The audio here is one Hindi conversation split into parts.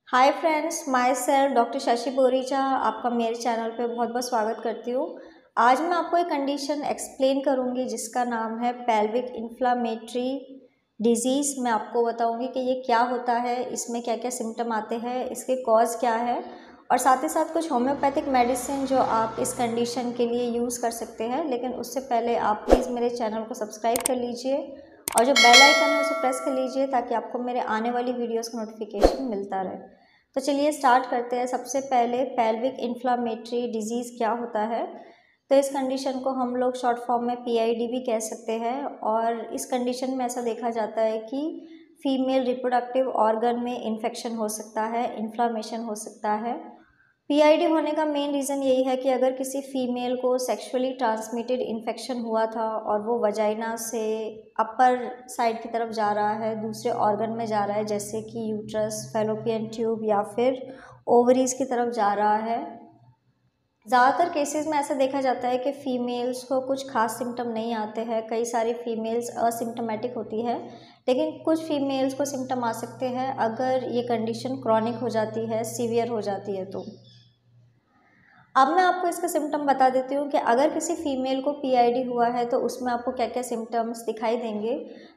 Hi friends, my self doctor Shashi Boricha आपका मेरे चैनल पे बहुत बहुत स्वागत करती हूँ। आज मैं आपको एक कंडीशन एक्सप्लेन करूँगी जिसका नाम है पेल्विक इन्फ्लामेटरी डिजीज़। मैं आपको बताऊँगी कि ये क्या होता है, इसमें क्या क्या सिम्टम आते हैं, इसके कॉज क्या है और साथ ही साथ कुछ होम्योपैथिक मेडिसिन जो आप इस कंडीशन के लिए यूज़ कर सकते हैं। लेकिन उससे पहले आप प्लीज़ मेरे चैनल को सब्सक्राइब कर लीजिए और जो बेल आइकन है उसे प्रेस कर लीजिए ताकि आपको मेरे आने वाली वीडियोस का नोटिफिकेशन मिलता रहे। तो चलिए स्टार्ट करते हैं। सबसे पहले पेल्विक इन्फ्लामेटरी डिजीज़ क्या होता है। तो इस कंडीशन को हम लोग शॉर्ट फॉर्म में पीआईडी भी कह सकते हैं और इस कंडीशन में ऐसा देखा जाता है कि फीमेल रिप्रोडक्टिव ऑर्गन में इन्फेक्शन हो सकता है, इन्फ्लामेशन हो सकता है। पीआईडी होने का मेन रीज़न यही है कि अगर किसी फीमेल को सेक्सुअली ट्रांसमिटेड इन्फेक्शन हुआ था और वो वजाइना से अपर साइड की तरफ जा रहा है, दूसरे ऑर्गन में जा रहा है, जैसे कि यूट्रस, फैलोपियन ट्यूब या फिर ओवरीज की तरफ जा रहा है। ज़्यादातर केसेस में ऐसा देखा जाता है कि फ़ीमेल्स को कुछ खास सिम्टम नहीं आते हैं। कई सारी फीमेल्स असिम्टोमेटिक होती है, लेकिन कुछ फीमेल्स को सिम्टम आ सकते हैं अगर ये कंडीशन क्रॉनिक हो जाती है, सीवियर हो जाती है। तो अब मैं आपको इसका सिम्टम बता देती हूँ कि अगर किसी फीमेल को पीआईडी हुआ है तो उसमें आपको क्या क्या सिम्टम्स दिखाई देंगे।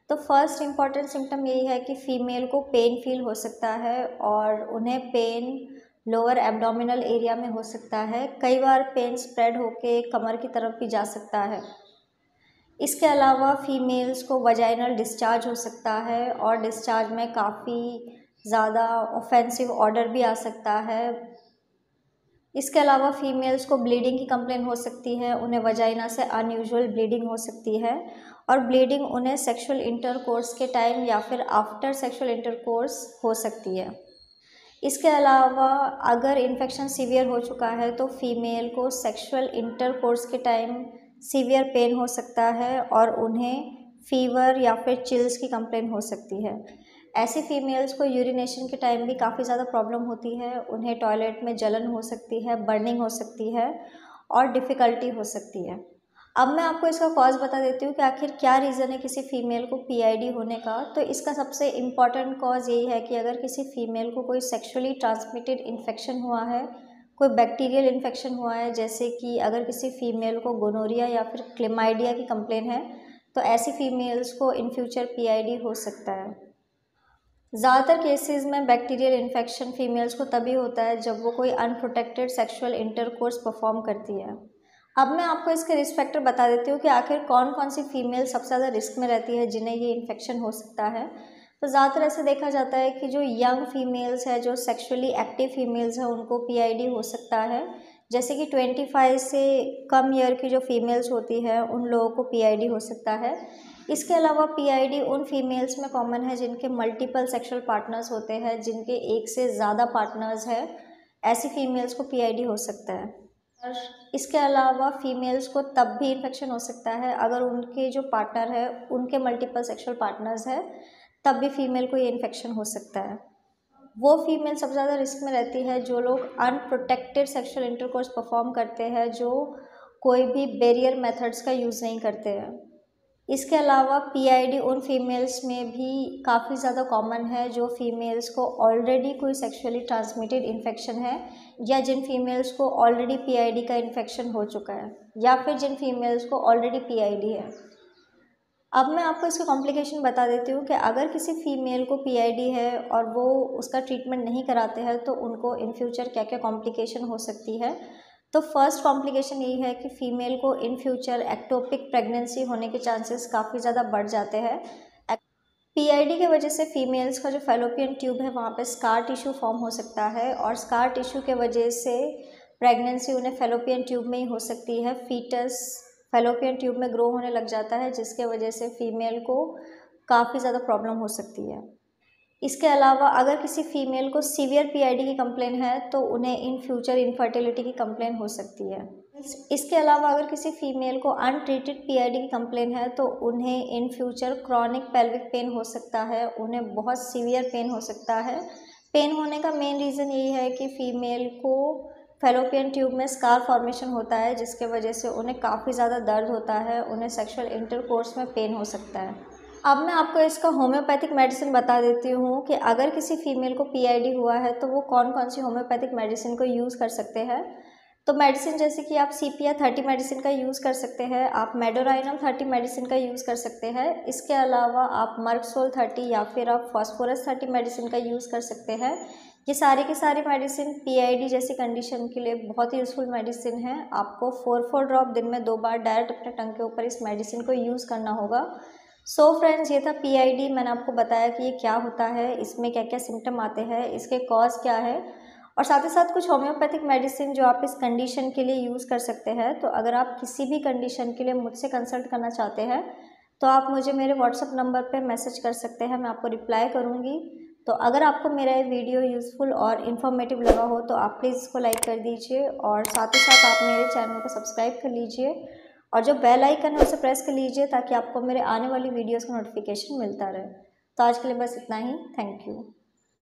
तो फर्स्ट इम्पॉर्टेंट सिम्टम यही है कि फ़ीमेल को पेन फील हो सकता है और उन्हें पेन लोअर एब्डोमिनल एरिया में हो सकता है। कई बार पेन स्प्रेड होके कमर की तरफ भी जा सकता है। इसके अलावा फीमेल्स को वजाइनल डिस्चार्ज हो सकता है और डिस्चार्ज में काफ़ी ज़्यादा ऑफेंसिव ऑर्डर भी आ सकता है। इसके अलावा फीमेल्स को ब्लीडिंग की कंप्लेन हो सकती है, उन्हें वजाइना से अनयूजुअल ब्लीडिंग हो सकती है और ब्लीडिंग उन्हें सेक्सुअल इंटरकोर्स के टाइम या फिर आफ्टर सेक्सुअल इंटरकोर्स हो सकती है। इसके अलावा अगर इन्फेक्शन सीवियर हो चुका है तो फीमेल को सेक्सुअल इंटरकोर्स के टाइम सीवियर पेन हो सकता है और उन्हें फीवर या फिर चिल्स की कंप्लेन हो सकती है। ऐसी फीमेल्स को यूरिनेशन के टाइम भी काफ़ी ज़्यादा प्रॉब्लम होती है, उन्हें टॉयलेट में जलन हो सकती है, बर्निंग हो सकती है और डिफ़िकल्टी हो सकती है। अब मैं आपको इसका कॉज बता देती हूँ कि आखिर क्या रीज़न है किसी फ़ीमेल को पीआईडी होने का। तो इसका सबसे इम्पॉर्टेंट कॉज यही है कि अगर किसी फ़ीमेल को कोई सेक्सुअली ट्रांसमिटेड इन्फेक्शन हुआ है, कोई बैक्टीरियल इन्फेक्शन हुआ है, जैसे कि अगर किसी फ़ीमेल को गोनोरिया या फिर क्लेमाइडिया की कंप्लेन है, तो ऐसी फ़ीमेल्स को इन फ्यूचर पीआईडी हो सकता है। ज़्यादातर केसेस में बैक्टीरियल इन्फेक्शन फीमेल्स को तभी होता है जब वो कोई अनप्रोटेक्टेड सेक्सुअल इंटरकोर्स परफॉर्म करती है। अब मैं आपको इसके रिस्क फैक्टर बता देती हूँ कि आखिर कौन कौन सी फीमेल सबसे ज़्यादा रिस्क में रहती है जिन्हें ये इन्फेक्शन हो सकता है। तो ज़्यादातर ऐसे देखा जाता है कि जो यंग फीमेल्स है, जो सेक्सुअली एक्टिव फीमेल्स हैं, उनको पीआईडी हो सकता है। जैसे कि 25 से कम ईयर की जो फीमेल्स होती है उन लोगों को पीआईडी हो सकता है। इसके अलावा पीआईडी उन फीमेल्स में कॉमन है जिनके मल्टीपल सेक्सुअल पार्टनर्स होते हैं, जिनके एक से ज़्यादा पार्टनर्स हैं। ऐसी फीमेल्स को पीआईडी हो सकता है। और इसके अलावा फीमेल्स को तब भी इन्फेक्शन हो सकता है अगर उनके जो पार्टनर है उनके मल्टीपल सेक्सुअल पार्टनर्स है, तब भी फीमेल को ये इन्फेक्शन हो सकता है। वो फीमेल सबसे ज़्यादा रिस्क में रहती है जो लोग अनप्रोटेक्टेड सेक्सुअल इंटरकोर्स परफॉर्म करते हैं, जो कोई भी बैरियर मेथड्स का यूज़ नहीं करते हैं। इसके अलावा पीआईडी उन फीमेल्स में भी काफ़ी ज़्यादा कॉमन है जो फीमेल्स को ऑलरेडी कोई सेक्सुअली ट्रांसमिटेड इन्फेक्शन है, या जिन फीमेल्स को ऑलरेडी पीआईडी का इन्फेक्शन हो चुका है, या फिर जिन फीमेल्स को ऑलरेडी पीआईडी है। अब मैं आपको इसका कॉम्प्लिकेशन बता देती हूँ कि अगर किसी फीमेल को पीआईडी है और वो उसका ट्रीटमेंट नहीं कराते हैं तो उनको इन फ्यूचर क्या क्या कॉम्प्लिकेशन हो सकती है। तो फर्स्ट कॉम्प्लिकेशन यही है कि फ़ीमेल को इन फ्यूचर एक्टोपिक प्रेगनेंसी होने के चांसेस काफ़ी ज़्यादा बढ़ जाते हैं। पीआईडी की वजह से फीमेल्स का जो फैलोपियन ट्यूब है वहाँ पे स्कार टिश्यू फॉर्म हो सकता है और स्कार टिश्यू के वजह से प्रेगनेंसी उन्हें फैलोपियन ट्यूब में ही हो सकती है। फीटस फैलोपियन ट्यूब में ग्रो होने लग जाता है, जिसके वजह से फीमेल को काफ़ी ज़्यादा प्रॉब्लम हो सकती है। इसके अलावा अगर किसी फीमेल को सीवियर पीआईडी की कंप्लेन है तो उन्हें इन फ्यूचर इनफर्टिलिटी की कंप्लेन हो सकती है। इसके अलावा अगर किसी फीमेल को अनट्रीटेड पीआईडी की कंप्लेन है तो उन्हें in future chronic pelvic pain हो सकता है, उन्हें बहुत सीवियर पेन हो सकता है। पेन होने का मेन रीज़न यही है कि फ़ीमेल को फैलोपियन ट्यूब में स्कार फॉर्मेशन होता है, जिसके वजह से उन्हें काफ़ी ज़्यादा दर्द होता है, उन्हें सेक्सुअल इंटरकोर्स में पेन हो सकता है। अब मैं आपको इसका होम्योपैथिक मेडिसिन बता देती हूँ कि अगर किसी फीमेल को पीआईडी हुआ है तो वो कौन कौन सी होम्योपैथिक मेडिसिन को यूज़ कर सकते हैं। तो मेडिसिन जैसे कि आप सीपिया 30 मेडिसिन का यूज़ कर सकते हैं, आप मेडोराइनम 30 मेडिसिन का यूज़ कर सकते हैं। इसके अलावा आप मर्कसोल 30 या फिर आप फॉस्फोरस 30 मेडिसिन का यूज़ कर सकते हैं। ये सारी की सारी मेडिसिन पीआईडी जैसी कंडीशन के लिए बहुत ही यूज़फुल मेडिसिन है। आपको 4 ड्रॉप दिन में 2 बार डायरेक्ट अपने टंग के ऊपर इस मेडिसिन को यूज़ करना होगा। सो फ्रेंड्स, ये था पीआईडी। मैंने आपको बताया कि ये क्या होता है, इसमें क्या क्या सिम्टम आते हैं, इसके कॉज क्या है, और साथ ही साथ कुछ होम्योपैथिक मेडिसिन जो आप इस कंडीशन के लिए यूज़ कर सकते हैं। तो अगर आप किसी भी कंडीशन के लिए मुझसे कंसल्ट करना चाहते हैं तो आप मुझे मेरे व्हाट्सअप नंबर पे मैसेज कर सकते हैं, मैं आपको रिप्लाई करूँगी। तो अगर आपको मेरा ये वीडियो यूज़फुल और इन्फॉर्मेटिव लगा हो तो आप प्लीज़ इसको लाइक कर दीजिए और साथ ही साथ आप मेरे चैनल को सब्सक्राइब कर लीजिए और जो बेल आइकन है उसे प्रेस कर लीजिए ताकि आपको मेरे आने वाली वीडियोज़ का नोटिफिकेशन मिलता रहे। तो आज के लिए बस इतना ही। Thank you.